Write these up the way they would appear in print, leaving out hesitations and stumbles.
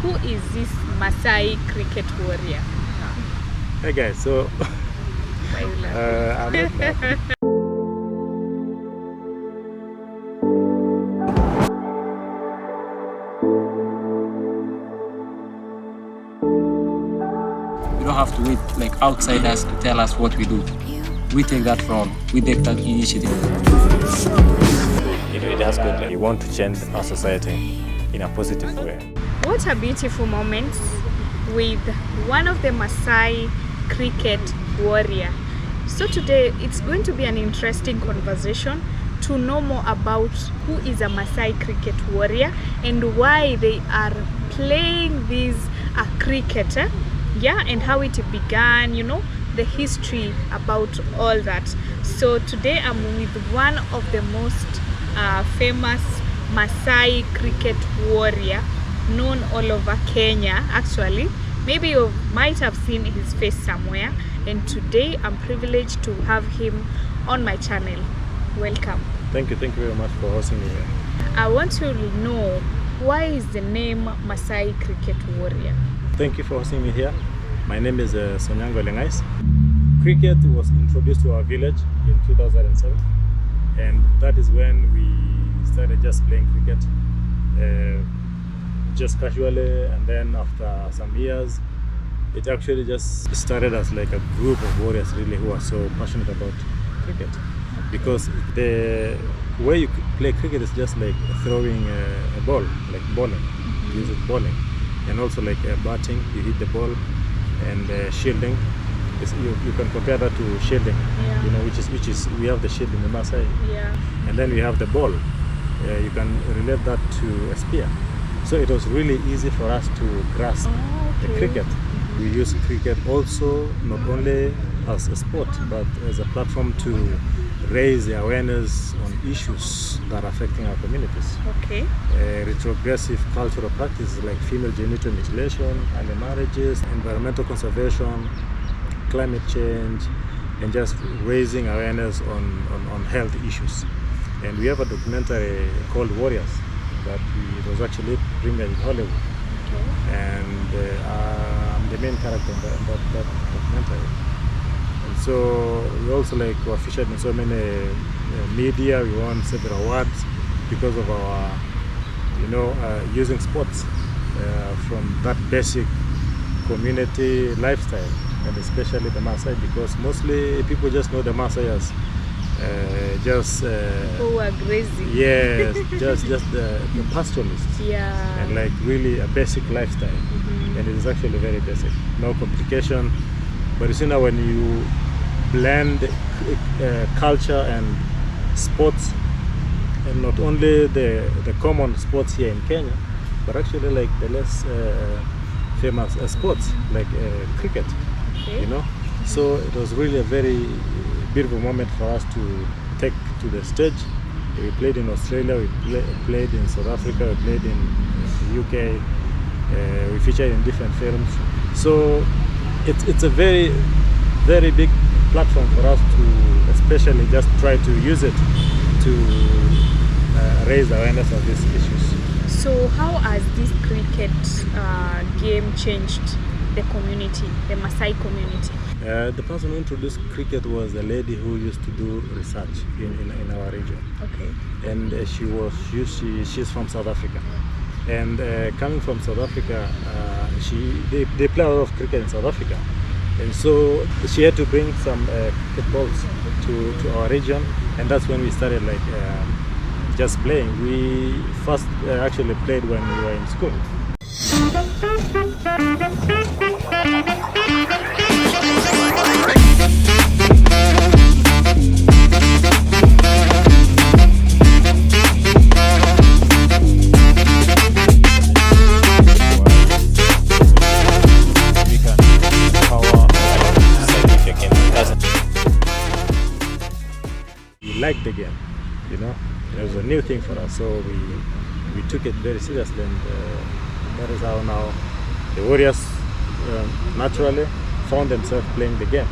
who is this Maasai cricket warrior? Hey guys, so I'm not laughing. We don't have to wait like outsiders to tell us what we do. We take that role, we take that initiative. It has good. We want to change our society in a positive way. What a beautiful moment with one of the Maasai cricket warrior. So today it's going to be an interesting conversation to know more about who is a Maasai cricket warrior and why they are playing this cricket, and how it began, the history about all that. So today I'm with one of the most famous Maasai cricket warrior known all over Kenya. Actually, maybe you might have seen his face somewhere, and today I'm privileged to have him on my channel. Welcome. Thank you very much for hosting me here. I want to know, why is the name Maasai cricket warrior? Thank you for hosting me here. My name is Sonyango Lengais. Cricket was introduced to our village in 2007, and that is when we started just playing cricket just casually, and then after some years it actually just started as like a group of warriors really who are so passionate about cricket, because the way you play cricket is just like throwing a ball, like bowling. You use it bowling, and also like batting, you hit the ball, and shielding. You can compare that to shielding, which is we have the shield in the Maasai, and then we have the ball. You can relate that to a spear. So it was really easy for us to grasp the cricket. We use cricket also not only as a sport, but as a platform to raise the awareness on issues that are affecting our communities. Okay. Retrogressive cultural practices like female genital mutilation, early marriages, environmental conservation, climate change, and just raising awareness on health issues. And we have a documentary called Warriors that it was actually premiered in Hollywood. Okay. And I'm the main character in that documentary. And so we also were featured in so many media. We won several awards because of our using sports from that basic community lifestyle, and especially the Maasai, because mostly people just know the Maasai as who are grazing. Yes, just the pastoralists. Yeah. And really a basic lifestyle. And it is actually very basic, no complication. But you see now, when you blend culture and sports, and not only the common sports here in Kenya, but actually the less famous sports like cricket. Okay. So it was really a very beautiful moment for us to take to the stage. We played in Australia, we played in South Africa, we played in the UK, we featured in different films. So it's a very, very big platform for us to especially just try to use it to raise awareness of these issues. So how has this cricket game changed the community, the Maasai community? The person who introduced cricket was a lady who used to do research in our region. Okay. And she's from South Africa. And coming from South Africa, they play a lot of cricket in South Africa. And so she had to bring some cricket balls to our region, and that's when we started just playing. We first actually played when we were in school. We liked the game, it was a new thing for us, so we took it very seriously, and that is how now the Warriors naturally found themselves playing the game.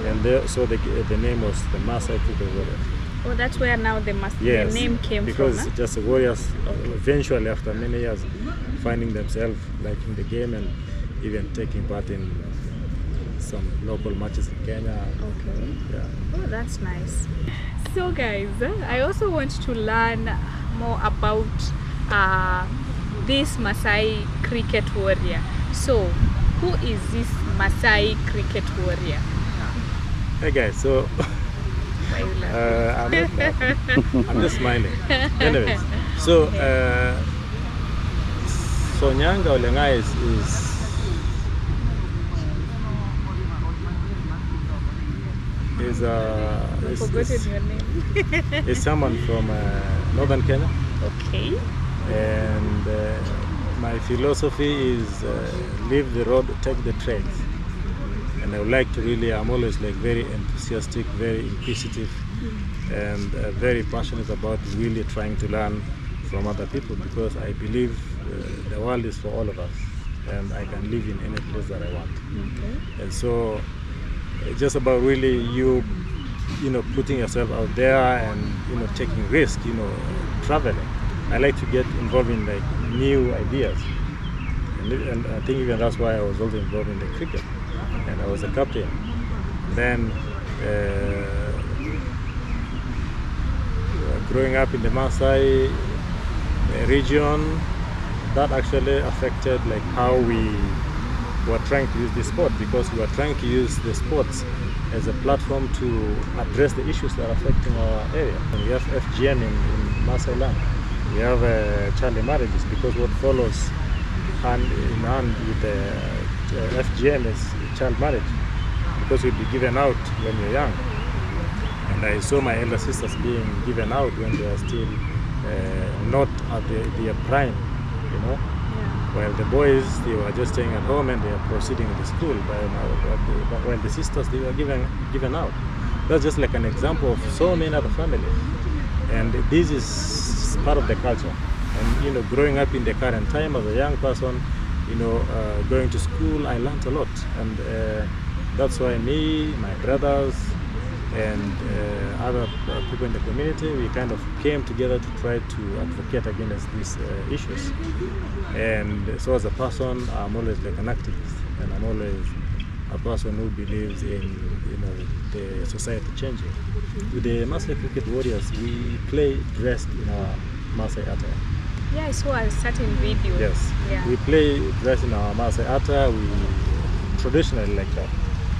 Okay. And so the name was the Maasai Cricket Warriors. Oh, that's where now the Yes, name came because from. Huh? just the Warriors eventually, after many years, finding themselves liking the game and even taking part in some local matches in Kenya. Okay. Yeah. Oh, that's nice. So guys, I also want to learn more about this Maasai cricket warrior. So, who is this Maasai cricket warrior? Hey guys, so Why you laugh? I'm not laughing. I'm just smiling. Anyways, so so Nyanga Olengai I've forgotten your name. is someone from northern Kenya, Okay. and my philosophy is leave the road, take the trains. And I would like to really, I'm always like very enthusiastic, very inquisitive, and very passionate about really trying to learn from other people, because I believe the world is for all of us, and I can live in any place that I want. Okay. And so it's just about really you know, putting yourself out there and, you know, taking risk, you know, traveling. I like to get involved in like new ideas, and I think even that's why I was also involved in the cricket, and I was a captain. Then growing up in the Maasai region, that actually affected like how we were trying to use the sport, because we were trying to use the sports as a platform to address the issues that are affecting our area. And we have FGM in Maasai land. We have child marriages, because what follows hand in hand with the FGM is child marriage, because you'll be given out when you're young. And I saw my elder sisters being given out when they are still not at their prime, you know. While the boys, they were just staying at home and they are proceeding to school. But while the sisters, they were given out. That's just like an example of so many other families. And this is part of the culture. And, you know, growing up in the current time as a young person, you know, going to school, I learned a lot. And that's why me, my brothers, and other people in the community, we kind of came together to try to advocate against these issues. And so as a person, I'm always like an activist, and I'm always a person who believes in, you know, the society changing. With the Maasai Cricket Warriors, we play dressed in our Maasai attire. Yeah, I saw a certain video. Yes, Yeah. we play dressed in our Maasai attire. We traditionally like that,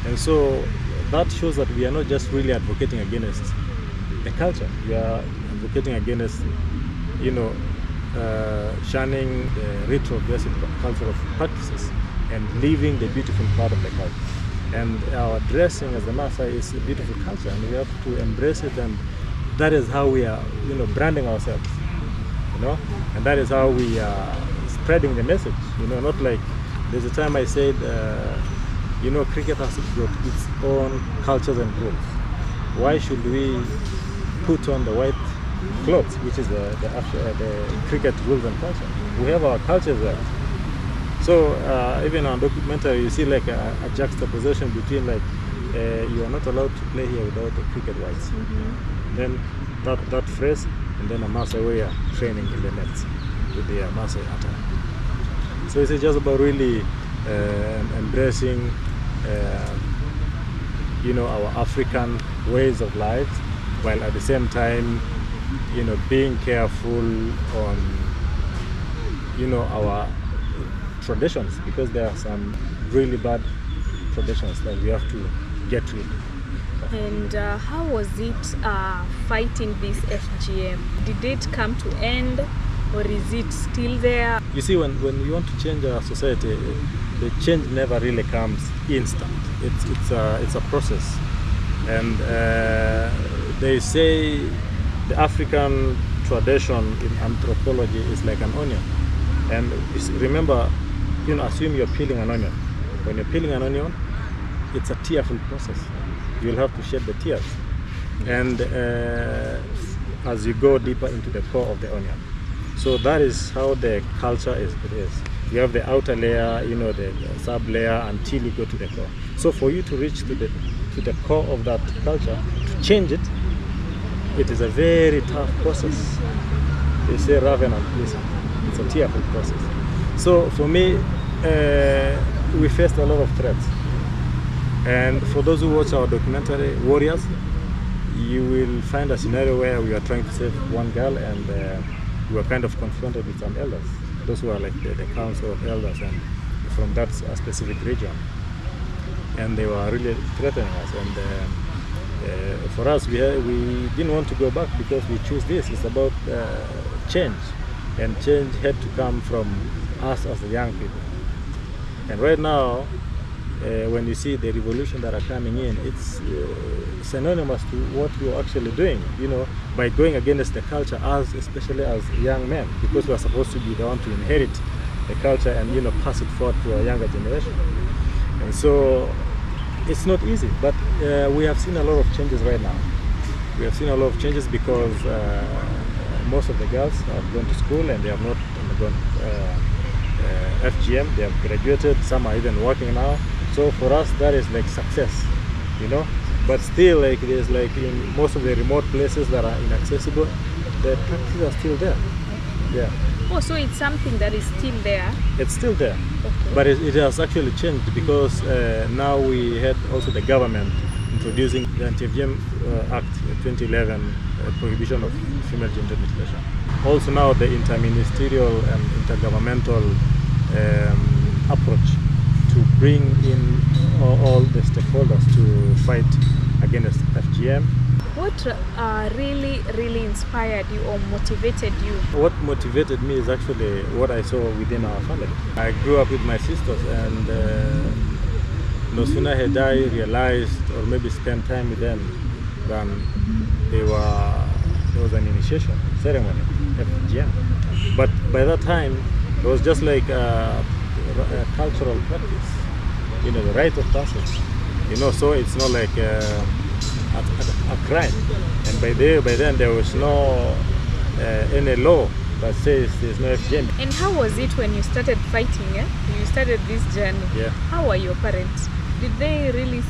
and so that shows that we are not just really advocating against the culture. We are advocating against, you know, shunning the retrogressive cultural practices and leaving the beautiful part of the culture. And our dressing as the Maasai is a beautiful culture, and we have to embrace it. And that is how we are, you know, branding ourselves, you know, and that is how we are spreading the message. You know, not like there's a time I said, you know, cricket has got its own cultures and rules. Why should we put on the white clothes, which is the cricket rules and culture? We have our cultures there. So even on documentary, you see like a juxtaposition between like you are not allowed to play here without the cricket whites. Mm-hmm. Then that phrase, and then a Maasai warrior training in the nets with the Maasai attire. So it's just about really embracing, you know, our African ways of life, while at the same time, you know, being careful on, you know, our traditions, because there are some really bad traditions that we have to get rid of. And how was it fighting this FGM? Did it come to end, or is it still there? You see, when you want to change our society, the change never really comes instant. It's a process, and they say the African tradition in anthropology is like an onion. And remember, you know, assume you're peeling an onion. When you're peeling an onion, it's a tearful process. You'll have to shed the tears, and as you go deeper into the core of the onion. So that is how the culture is. It is. You have the outer layer, you know, the sub layer, until you go to the core. So for you to reach to the core of that culture, to change it, it is a very tough process. They say raven and pleasant. It's a tearful process. So for me, we faced a lot of threats. And for those who watch our documentary, Warriors, you will find a scenario where we are trying to save one girl, and we were kind of confronted with some elders. Those who are like the council of elders and from that specific region. And they were really threatening us. And for us, we didn't want to go back because we choose this. It's about change. And change had to come from us as the young people. And right now, when you see the revolution that are coming in, it's synonymous to what we're actually doing, by going against the culture, especially as young men, because we're supposed to be the one to inherit the culture and pass it forward to a younger generation. And so it's not easy, but we have seen a lot of changes right now. We have seen a lot of changes because most of the girls have gone to school and they have not undergone FGM. They have graduated, some are even working now. So for us, that is like success, But still, like there's like in most of the remote places that are inaccessible, the practices are still there. Yeah. Oh, so it's something that is still there? It's still there. Okay. But it has actually changed because now we had also the government introducing the Anti-FGM Act 2011, prohibition of female genital mutilation. Also now the interministerial and intergovernmental approach to bring in all the stakeholders to fight against FGM. What really inspired you or motivated you? What motivated me is actually what I saw within our family. I grew up with my sisters, and no sooner had I realized or maybe spent time with them than there was an initiation ceremony, FGM. But by that time, it was just like a cultural practice, the rite of passage, so it's not like a crime. And by then there was no any law that says there's no FGM. And how was it when you started fighting? You started this journey. Yeah. How were your parents? Did they really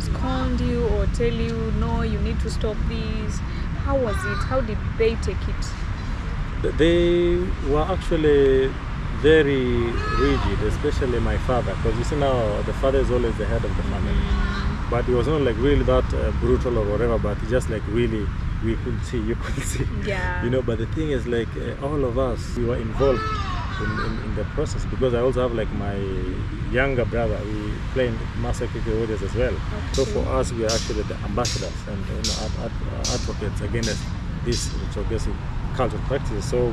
scold you or tell you, no, you need to stop this? How was it? How did they take it? They were actually very rigid, especially my father, because you see now the father is always the head of the family. But he was not like really that brutal or whatever, but just like really, you could see. Yeah. But the thing is like all of us, we were involved in the process, because I also have like my younger brother, we play in Maasai Warriors as well. Okay. So for us, we are actually the ambassadors and advocates against this retrogressive cultural practices. So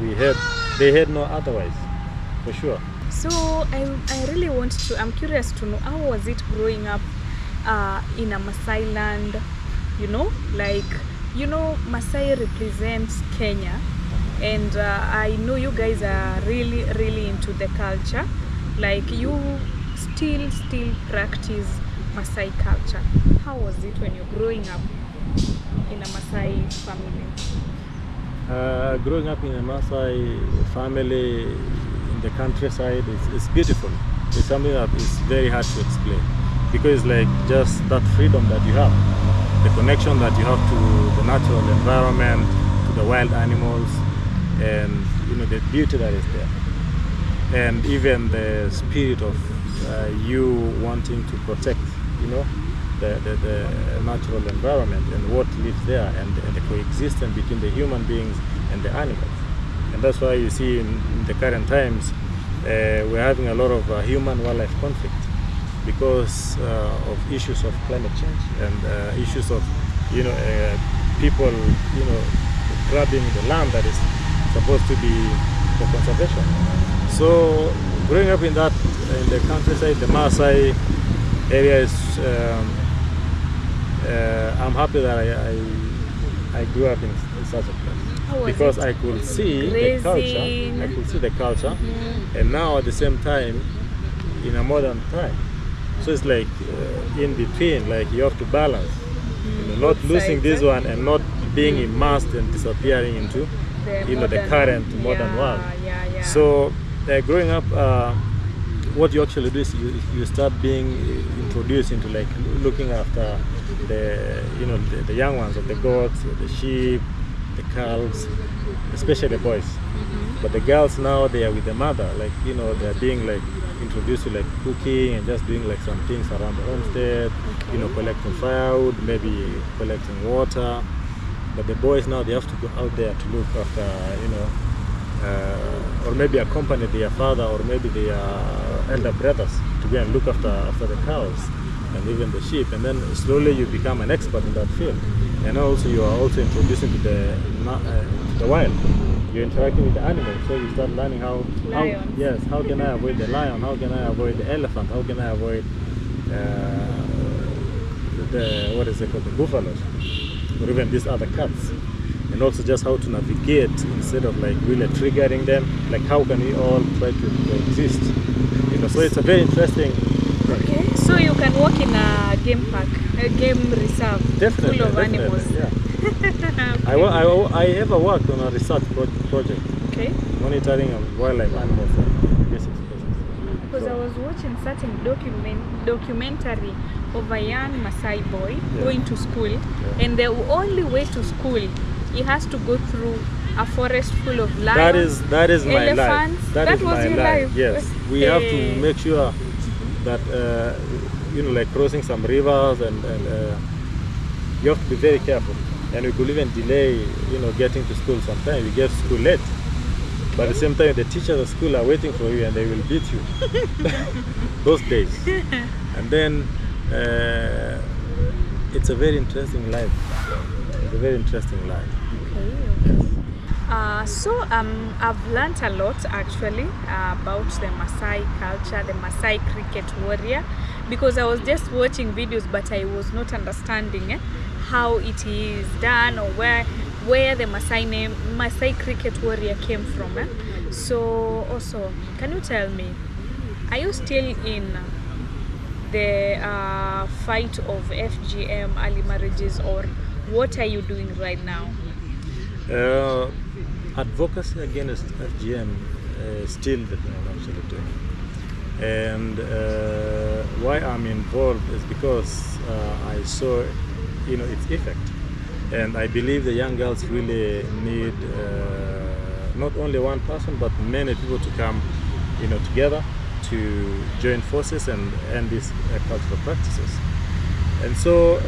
they had no otherwise, for sure. So I really I'm curious to know, how was it growing up in a Maasai land? Maasai represents Kenya, and I know you guys are really into the culture. Like you still practice Maasai culture. How was it when you're growing up in a Maasai family? Growing up in a Maasai family in the countryside is beautiful. It's something that is very hard to explain, because like just that freedom that you have, the connection that you have to the natural environment, to the wild animals, and the beauty that is there, and even the spirit of you wanting to protect the natural environment and what lives there, and the coexistence between the human beings and the animals. And that's why you see in the current times we're having a lot of human-wildlife conflict because of issues of climate change and issues of people grabbing the land that is supposed to be for conservation. So growing up in the countryside, the Maasai area is I'm happy that I grew up in such a place, because I could see the culture. Mm-hmm. And now at the same time in a modern time. So it's like in between, like you have to balance, not losing this one and not being immersed and disappearing into the current modern world. Yeah. So growing up, what you actually do is you start being introduced into like looking after the young ones of the goats, the sheep, the calves, especially the boys. But the girls now, they are with the mother, like, they're being like introduced to like cooking and just doing like some things around the homestead, collecting firewood, maybe collecting water. But the boys now, they have to go out there to look after, or maybe accompany their father or maybe their elder brothers to go and look after the cows and even the sheep. And then slowly you become an expert in that field. And also you are also introducing to the wild. You're interacting with the animals, so you start learning how can I avoid the lion, how can I avoid the elephant, how can I avoid the buffaloes, or even these other cats. And also just how to navigate instead of like really triggering them, like how can we all try to coexist. So it's a very interesting. Okay, so you can walk in a game park, a game reserve, definitely, full of animals. Yeah. I ever worked on a research project, monitoring of wildlife animals and invasive species. Because I was watching certain documentary of a young Maasai boy going to school, and the only way to school, he has to go through a forest full of lions. That is my elephants. life. That is was my your life. life. Yes, we have to make sure that like crossing some rivers and you have to be very careful. And we could even delay, getting to school sometimes. We get to school late. But at the same time, the teachers at school are waiting for you and they will beat you. Those days. And then it's a very interesting life. It's a very interesting life. I've learnt a lot actually about the Maasai culture, the Maasai cricket warrior, because I was just watching videos but I was not understanding how it is done or where the Maasai cricket warrior came from. So also, can you tell me, are you still in the fight of FGM, early marriages, or what are you doing right now? Advocacy against FGM is still the thing I'm actually doing. And why I'm involved is because I saw its effect. And I believe the young girls really need not only one person but many people to come together to join forces and end these cultural practices. And so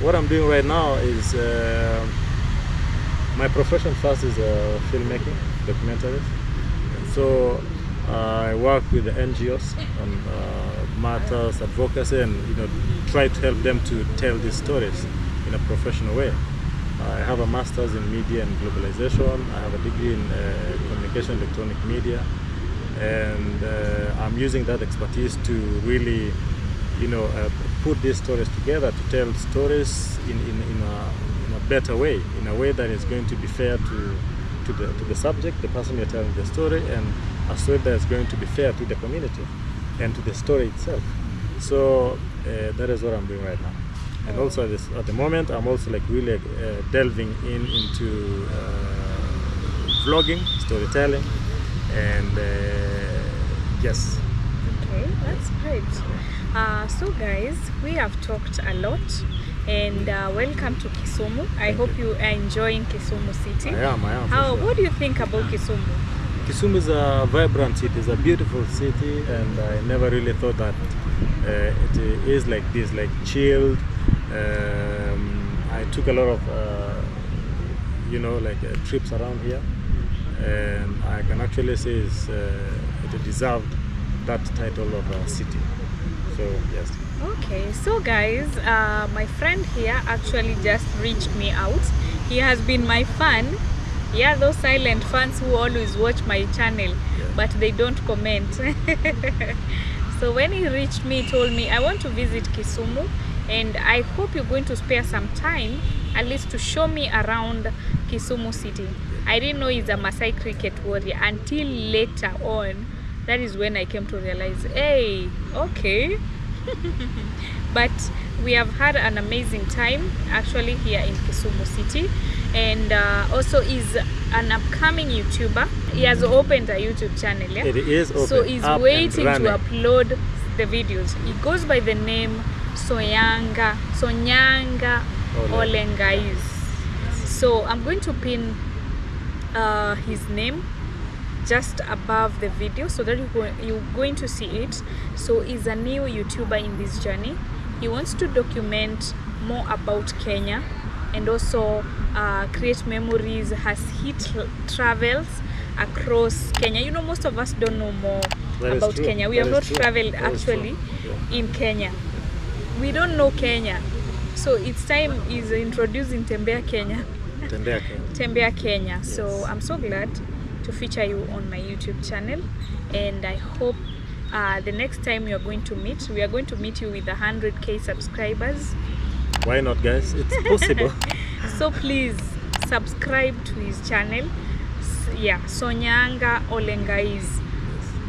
what I'm doing right now is my profession first is filmmaking, documentaries. And so I work with the NGOs on matters, advocacy, and try to help them to tell these stories in a professional way. I have a master's in media and globalization. I have a degree in communication, electronic media, and I'm using that expertise to really, put these stories together to tell stories in a better way, in a way that is going to be fair to the subject, the person you're telling the story, and a story that is going to be fair to the community and to the story itself. So that is what I'm doing right now. And also at the moment, I'm also like really delving into vlogging, storytelling, and yes. Okay, that's great. So guys, we have talked a lot, and welcome to Kisumu. I hope you are enjoying Kisumu city. I am. How? What do you think about Kisumu? Kisumu is a vibrant city. It's a beautiful city, and I never really thought that it is like this, like chilled. I took a lot of trips around here, and I can actually say it deserved that title of city. So yes. Okay, so guys, my friend here actually just reached me out. He has been my fan. Yeah, those silent fans who always watch my channel, but they don't comment. So when he reached me, he told me, I want to visit Kisumu, and I hope you're going to spare some time at least to show me around Kisumu city. I didn't know he's a Maasai cricket warrior until later on. That is when I came to realize, hey, okay. But we have had an amazing time actually here in Kisumu city, and also is an upcoming YouTuber. He has opened a YouTube channel. Yeah? It is open. So he's waiting to upload the videos. He goes by the name Sonyanga Olengais. So I'm going to pin his name just above the video so that you're going to see it. So he's a new YouTuber in this journey. He wants to document more about Kenya and also create memories as he travels across Kenya. You know, most of us don't know more about Kenya. We have not traveled actually in Kenya. We don't know Kenya. So it's time is introducing Tembea Kenya. Tembea Kenya. Yes. So I'm so glad to feature you on my YouTube channel, and I hope the next time we are going to meet you with 100k subscribers. Why not, guys? It's possible. So please subscribe to his channel. Yeah, Sonyanga Olengais.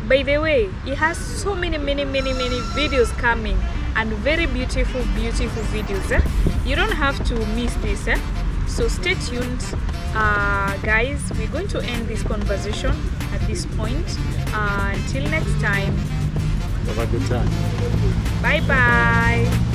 By the way, he has so many videos coming, and very beautiful videos. You don't have to miss this. So stay tuned, guys. We're going to end this conversation at this point. Until next time, have a good time. Bye bye.